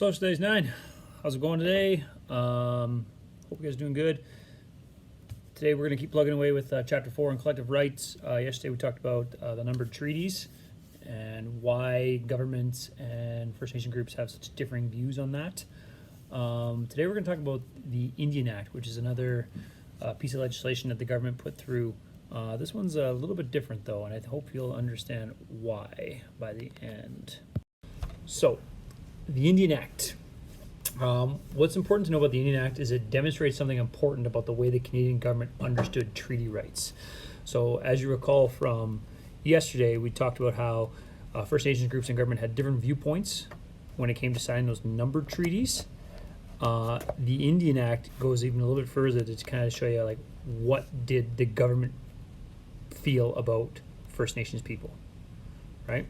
Social Days 9. How's it going today? Hope you guys are doing good. Today we're going to keep plugging away with Chapter 4 on collective rights. Yesterday we talked about the numbered treaties and why governments and First Nation groups have such differing views on that. Today we're going to talk about the Indian Act, which is another piece of legislation that the government put through. This one's a little bit different though, and I hope you'll understand why by the end. So, the Indian Act. What's important to know about the Indian Act is it demonstrates something important about the way the Canadian government understood treaty rights. So as you recall from yesterday, we talked about how First Nations groups and government had different viewpoints when it came to signing those numbered treaties. The Indian Act goes even a little bit further to kind of show you like what did the government feel about First Nations people, right?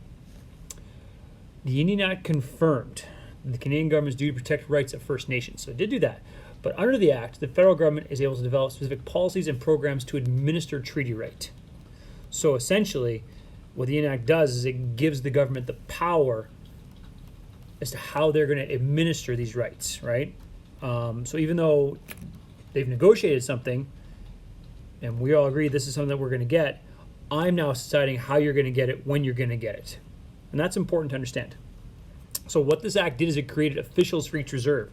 The Indian Act confirmed the Canadian government's duty to protect rights of First Nations. So it did do that. But under the Act, the federal government is able to develop specific policies and programs to administer treaty right. So essentially, what the Indian Act does is it gives the government the power as to how they're going to administer these rights, right? So even though they've negotiated something, and we all agree this is something that we're going to get, I'm now deciding how you're going to get it, when you're going to get it. And that's important to understand. So what this act did is it created officials for each reserve,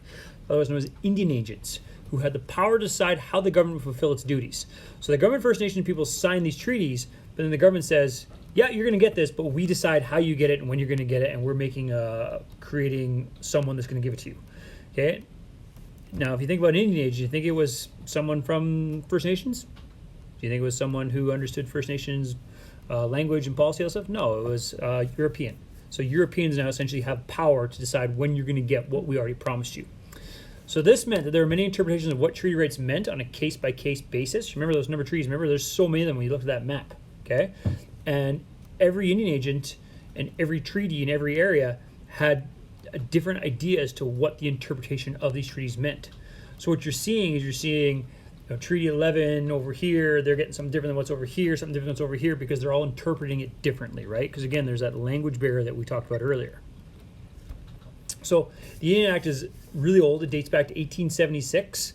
otherwise known as Indian agents, who had the power to decide how the government would fulfill its duties. So the government First Nation people sign these treaties, but then the government says, yeah, you're going to get this, but we decide how you get it and when you're going to get it, and we're making creating someone that's going to give it to you. Okay? Now, if you think about an Indian agent, you think it was someone from First Nations? Do you think it was someone who understood First Nations language and policy and stuff? No, it was European. So Europeans now essentially have power to decide when you're going to get what we already promised you. So this meant that there were many interpretations of what treaty rights meant on a case-by-case basis. Remember those number treaties? Remember, there's so many of them when you look at that map, okay? And every Indian agent and every treaty in every area had a different idea as to what the interpretation of these treaties meant. So what you're seeing is Treaty 11 over here, they're getting something different than what's over here, something different than what's over here, because they're all interpreting it differently, right? Because again, there's that language barrier that we talked about earlier. So the Indian Act is really old. It dates back to 1876.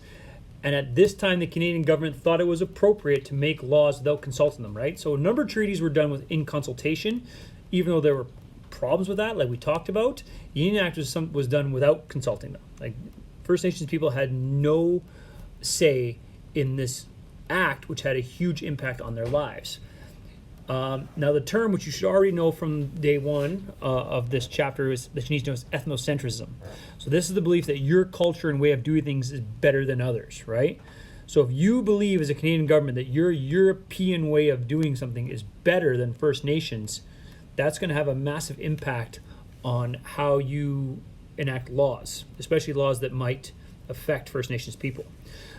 And at this time, the Canadian government thought it was appropriate to make laws without consulting them, right? So a number of treaties were done in consultation, even though there were problems with that, like we talked about. The Indian Act was done without consulting them. Like First Nations people had no say in this act, which had a huge impact on their lives. Now, the term, which you should already know from day one of this chapter, is that you need to know is ethnocentrism. So this is the belief that your culture and way of doing things is better than others, right? So if you believe as a Canadian government that your European way of doing something is better than First Nations, that's going to have a massive impact on how you enact laws, especially laws that might affect First Nations people.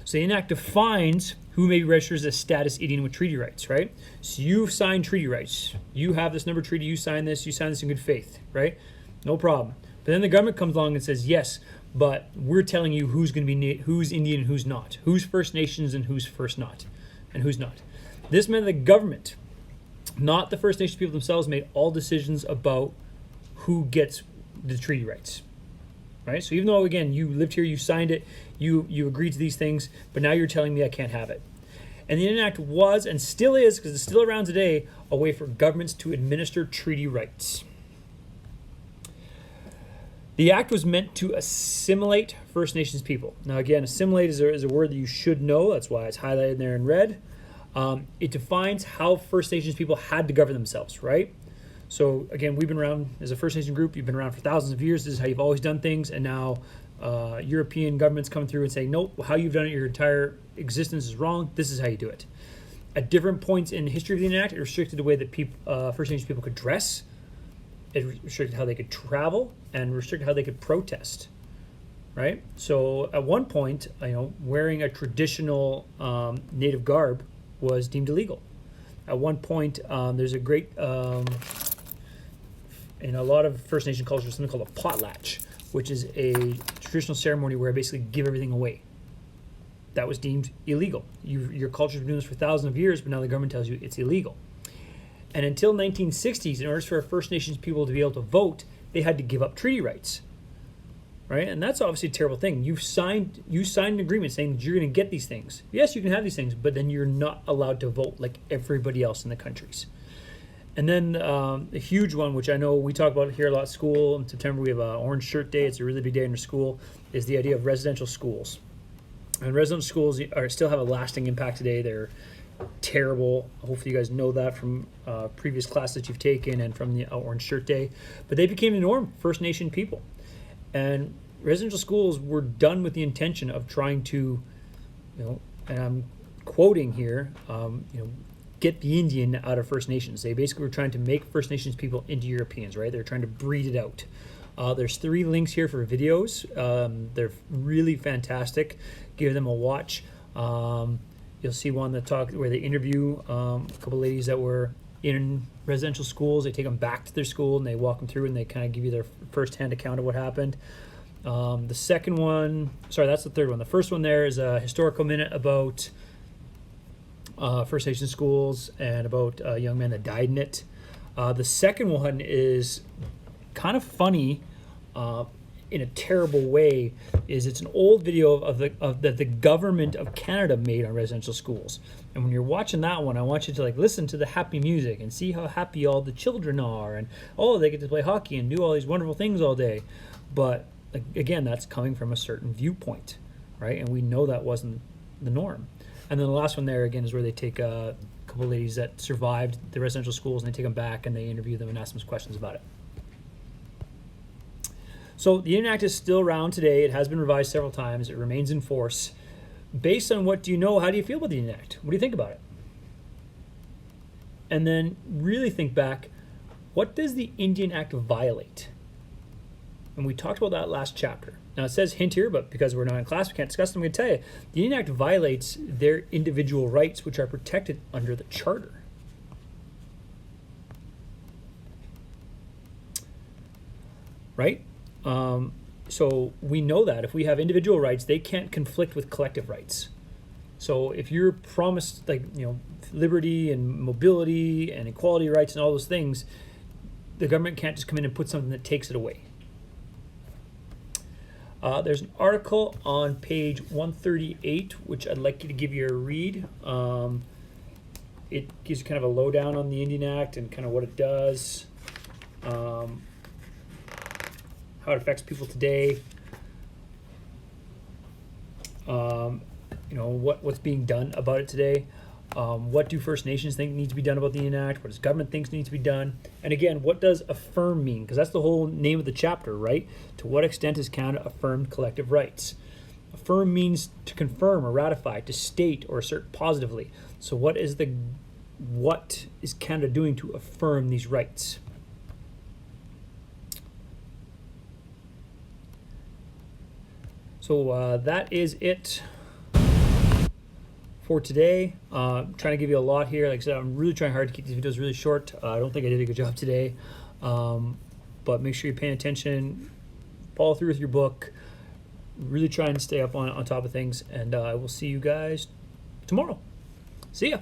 So the Indian Act defines who may be registered as a status Indian with treaty rights, right? So you've signed treaty rights. You have this number treaty, you sign this in good faith, right? No problem. But then the government comes along and says, yes, but we're telling you who's going to be who's Indian and who's not, who's First Nations and who's not. This meant the government, not the First Nations people themselves, made all decisions about who gets the treaty rights. Right? So even though, again, you lived here, you signed it, you agreed to these things, but now you're telling me I can't have it. And the Indian Act was, and still is, because it's still around today, a way for governments to administer treaty rights. The Act was meant to assimilate First Nations people. Now, again, assimilate is a word that you should know. That's why it's highlighted there in red. It defines how First Nations people had to govern themselves, right? So again, we've been around as a First Nation group. You've been around for thousands of years. This is how you've always done things. And now European governments come through and say, nope, how you've done it your entire existence is wrong. This is how you do it. At different points in the history of the Indian Act, it restricted the way that First Nation people could dress. It restricted how they could travel and restricted how they could protest. Right? So at one point, wearing a traditional native garb was deemed illegal. At one point, there's a great in a lot of First Nation cultures, something called a potlatch, which is a traditional ceremony where I basically give everything away. That was deemed illegal. Your culture's been doing this for thousands of years, but now the government tells you it's illegal. And until 1960s, in order for First Nations people to be able to vote, they had to give up treaty rights. right? And that's obviously a terrible thing. You signed an agreement saying that you're going to get these things. Yes, you can have these things, but then you're not allowed to vote like everybody else in the countries. And then a huge one, which I know we talk about here a lot at school. In September, we have Orange Shirt Day. It's a really big day in our school, is the idea of residential schools. And residential schools still have a lasting impact today. They're terrible. Hopefully you guys know that from previous classes you've taken and from the Orange Shirt Day. But they became the norm, First Nation people. And residential schools were done with the intention of trying to, and I'm quoting here, get the Indian out of First Nations. They basically were trying to make First Nations people into Europeans, right? They're trying to breed it out. There's 3 links here for videos. They're really fantastic. Give them a watch. You'll see one where they interview a couple ladies that were in residential schools. They take them back to their school and they walk them through and they kind of give you their first-hand account of what happened. The second one, sorry, that's the third one. The first one there is a historical minute about First Nation schools and about a young man that died in it. The second one is kind of funny in a terrible way. It's an old video that the government of Canada made on residential schools. And when you're watching that one, I want you to listen to the happy music and see how happy all the children are, and they get to play hockey and do all these wonderful things all day. But again, that's coming from a certain viewpoint, right? And we know that wasn't the norm. And then the last one there, again, is where they take a couple of ladies that survived the residential schools and they take them back and they interview them and ask them questions about it. So the Indian Act is still around today. It has been revised several times. It remains in force. Based on what do you know, how do you feel about the Indian Act? What do you think about it? And then really think back, what does the Indian Act violate? And we talked about that last chapter. Now it says hint here, but because we're not in class, we can't discuss them. I'm going to tell you, the Indian Act violates their individual rights, which are protected under the Charter. Right? So we know that if we have individual rights, they can't conflict with collective rights. So if you're promised liberty and mobility and equality rights and all those things, the government can't just come in and put something that takes it away. There's an article on page 138, which I'd like you to give you a read. It gives kind of a lowdown on the Indian Act and kind of what it does, how it affects people today, what's being done about it today. What do First Nations think needs to be done about the Indian Act? What does government think needs to be done? And again, what does affirm mean? Because that's the whole name of the chapter, right? To what extent has Canada affirmed collective rights? Affirm means to confirm or ratify, to state or assert positively. So what is Canada doing to affirm these rights? So that is it for today. Trying to give you a lot here. Like I said, I'm really trying hard to keep these videos really short. I don't think I did a good job today. But make sure you're paying attention, follow through with your book, really try and stay up on top of things, and I will see you guys tomorrow. See ya.